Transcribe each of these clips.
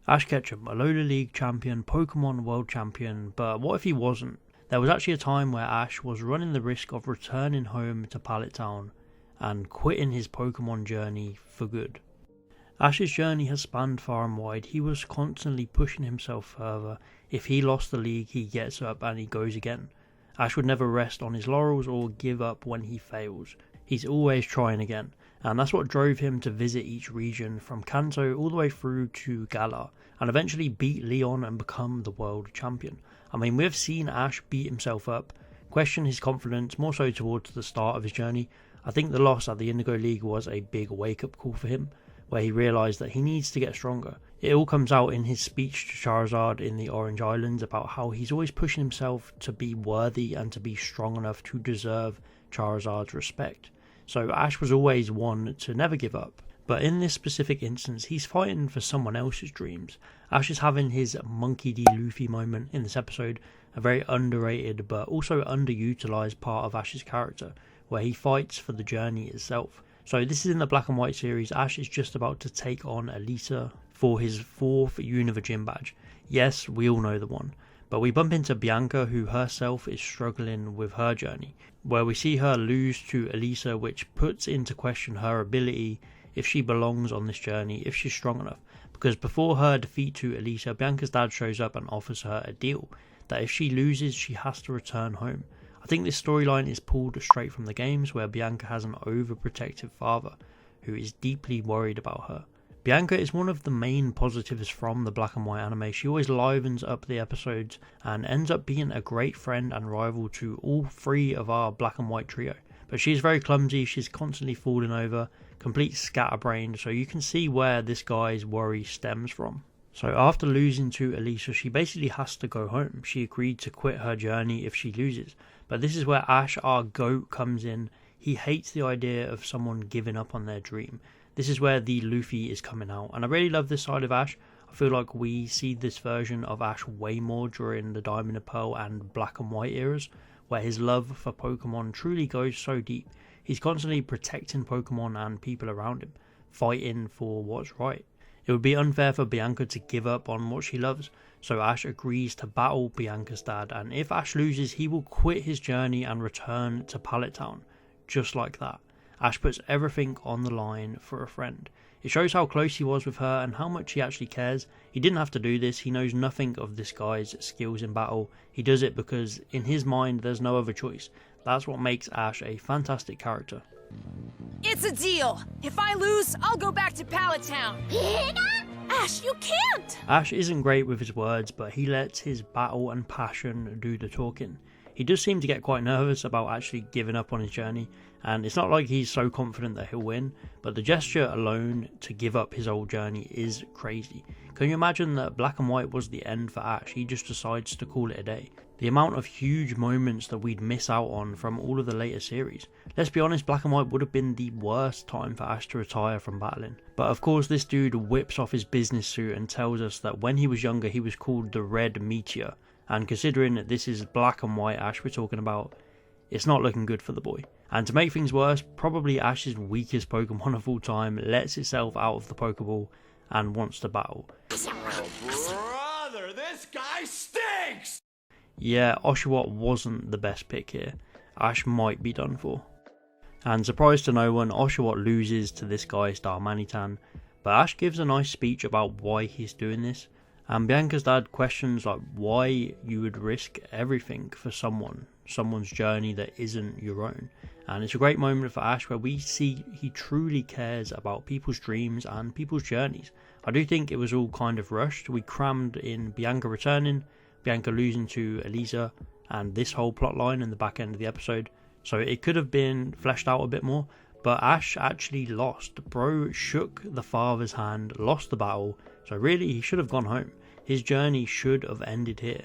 Ash Ketchum, a Alola League champion, Pokemon World champion, but what if he wasn't? There was actually a time where Ash was running the risk of returning home to Pallet Town and quitting his Pokemon journey for good. Ash's journey has spanned far and wide. He was constantly pushing himself further. If he lost the league, he gets up and he goes again. Ash would never rest on his laurels or give up when he fails. He's always trying again, and that's what drove him to visit each region from Kanto all the way through to Galar, and eventually beat Leon and become the world champion. I mean, we've seen Ash beat himself up, question his confidence more so towards the start of his journey. I think the loss at the Indigo League was a big wake-up call for him, where he realised that he needs to get stronger. It all comes out in his speech to Charizard in the Orange Islands about how he's always pushing himself to be worthy and to be strong enough to deserve Charizard's respect. So Ash was always one to never give up. But in this specific instance, he's fighting for someone else's dreams. Ash is having his Monkey D. Luffy moment in this episode, a very underrated but also underutilised part of Ash's character, where he fights for the journey itself. So this is in the Black and White series. Ash is just about to take on Elisa for his 4th Unova Gym badge. Yes, we all know the one. But we bump into Bianca, who herself is struggling with her journey, where we see her lose to Elisa, which puts into question her ability, if she belongs on this journey, if she's strong enough. Because before her defeat to Elisa, Bianca's dad shows up and offers her a deal, that if she loses, she has to return home. I think this storyline is pulled straight from the games, where Bianca has an overprotective father who is deeply worried about her. Bianca is one of the main positives from the Black and White anime. She always livens up the episodes and ends up being a great friend and rival to all 3 of our Black and White trio. But she's very clumsy, she's constantly falling over, complete scatterbrained, so you can see where this guy's worry stems from. So after losing to Elisa, she basically has to go home. She agreed to quit her journey if she loses. But this is where Ash, our GOAT, comes in. He hates the idea of someone giving up on their dream. This is where the Luffy is coming out, and I really love this side of Ash. I feel like we see this version of Ash way more during the Diamond and Pearl and Black and White eras, where his love for Pokemon truly goes so deep. He's constantly protecting Pokemon and people around him, fighting for what's right. It would be unfair for Bianca to give up on what she loves, so Ash agrees to battle Bianca's dad, and if Ash loses, he will quit his journey and return to Pallet Town, just like that. Ash puts everything on the line for a friend. It shows how close he was with her and how much he actually cares. He didn't have to do this, he knows nothing of this guy's skills in battle. He does it because in his mind there's no other choice. That's what makes Ash a fantastic character. It's a deal. If I lose, I'll go back to Pallet Town. Ash, you can't! Ash isn't great with his words, but he lets his battle and passion do the talking. He does seem to get quite nervous about actually giving up on his journey, and it's not like he's so confident that he'll win, but the gesture alone to give up his old journey is crazy. Can you imagine that Black and White was the end for Ash? He just decides to call it a day. The amount of huge moments that we'd miss out on from all of the later series. Let's be honest, Black and White would have been the worst time for Ash to retire from battling. But of course this dude whips off his business suit and tells us that when he was younger he was called the Red Meteor. And considering that this is Black and White Ash we're talking about, it's not looking good for the boy. And to make things worse, probably Ash's weakest Pokemon of all time lets itself out of the Pokeball and wants to battle. Brother, this guy stinks! Yeah, Oshawott wasn't the best pick here. Ash might be done for. And surprise to no one, Oshawott loses to this guy Starmanitan, but Ash gives a nice speech about why he's doing this. And Bianca's dad questions like why you would risk everything for someone's journey that isn't your own. And it's a great moment for Ash where we see he truly cares about people's dreams and people's journeys. I do think it was all kind of rushed. We crammed in Bianca returning, Bianca losing to Elisa, and this whole plot line in the back end of the episode. So it could have been fleshed out a bit more, but Ash actually lost. Bro shook the father's hand, lost the battle, so really he should have gone home. His journey should have ended here.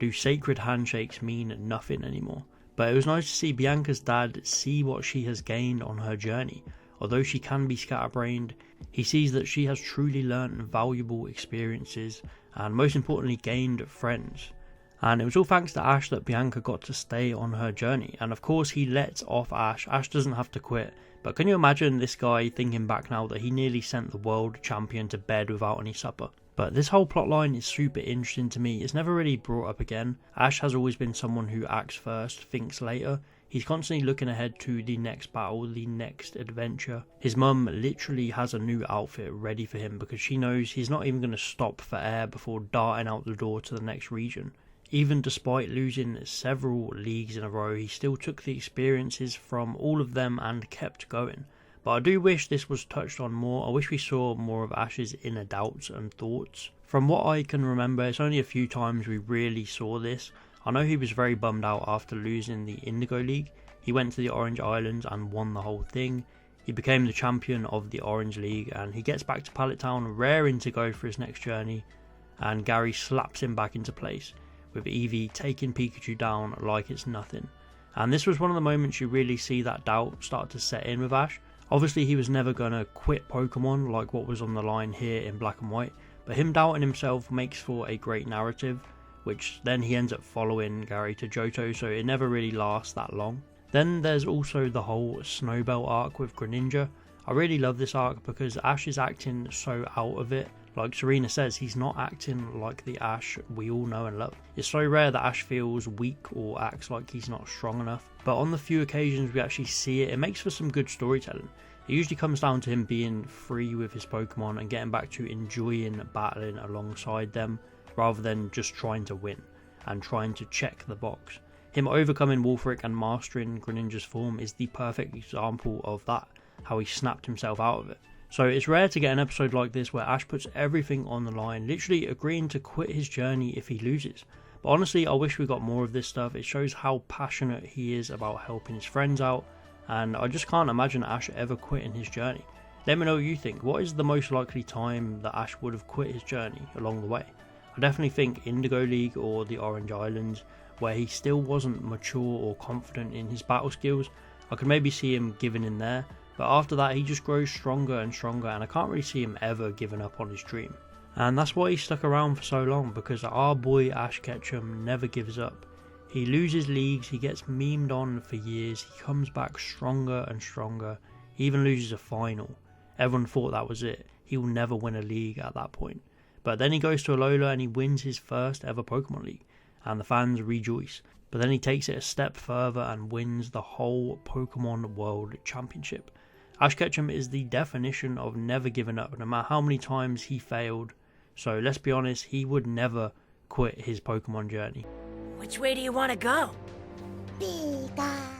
Do sacred handshakes mean nothing anymore? But it was nice to see Bianca's dad see what she has gained on her journey. Although she can be scatterbrained, he sees that she has truly learned valuable experiences and most importantly gained friends. And it was all thanks to Ash that Bianca got to stay on her journey. And of course he lets off Ash. Ash doesn't have to quit. But can you imagine this guy thinking back now that he nearly sent the world champion to bed without any supper? But this whole plotline is super interesting to me. It's never really brought up again. Ash has always been someone who acts first, thinks later. He's constantly looking ahead to the next battle, the next adventure. His mum literally has a new outfit ready for him because she knows he's not even going to stop for air before darting out the door to the next region. Even despite losing several leagues in a row, he still took the experiences from all of them and kept going. But I do wish this was touched on more. I wish we saw more of Ash's inner doubts and thoughts. From what I can remember, it's only a few times we really saw this. I know he was very bummed out after losing the Indigo League. He went to the Orange Islands and won the whole thing. He became the champion of the Orange League and he gets back to Pallet Town raring to go for his next journey, and Gary slaps him back into place, with Eevee taking Pikachu down like it's nothing. And this was one of the moments you really see that doubt start to set in with Ash. Obviously he was never going to quit Pokemon like what was on the line here in Black and White, but him doubting himself makes for a great narrative, which then he ends up following Gary to Johto, so it never really lasts that long. Then there's also the whole Snowbell arc with Greninja. I really love this arc because Ash is acting so out of it. Like Serena says, he's not acting like the Ash we all know and love. It's so rare that Ash feels weak or acts like he's not strong enough, but on the few occasions we actually see it, it makes for some good storytelling. It usually comes down to him being free with his Pokemon and getting back to enjoying battling alongside them, rather than just trying to win and trying to check the box. Him overcoming Wolfric and mastering Greninja's form is the perfect example of that, how he snapped himself out of it. So it's rare to get an episode like this where Ash puts everything on the line, literally agreeing to quit his journey if he loses. But honestly, I wish we got more of this stuff. It shows how passionate he is about helping his friends out, and I just can't imagine Ash ever quitting his journey. Let me know what you think. What is the most likely time that Ash would have quit his journey along the way? I definitely think Indigo League or the Orange Islands, where he still wasn't mature or confident in his battle skills. I could maybe see him giving in there, but after that he just grows stronger and stronger, and I can't really see him ever giving up on his dream. And that's why he stuck around for so long, because our boy Ash Ketchum never gives up. He loses leagues, he gets memed on for years, he comes back stronger and stronger, he even loses a final. Everyone thought that was it, he will never win a league at that point. But then he goes to Alola and he wins his first ever Pokemon League, and the fans rejoice. But then he takes it a step further and wins the whole Pokemon World Championship. Ash Ketchum is the definition of never giving up, no matter how many times he failed. So let's be honest, he would never quit his Pokemon journey. Which way do you want to go? Pika.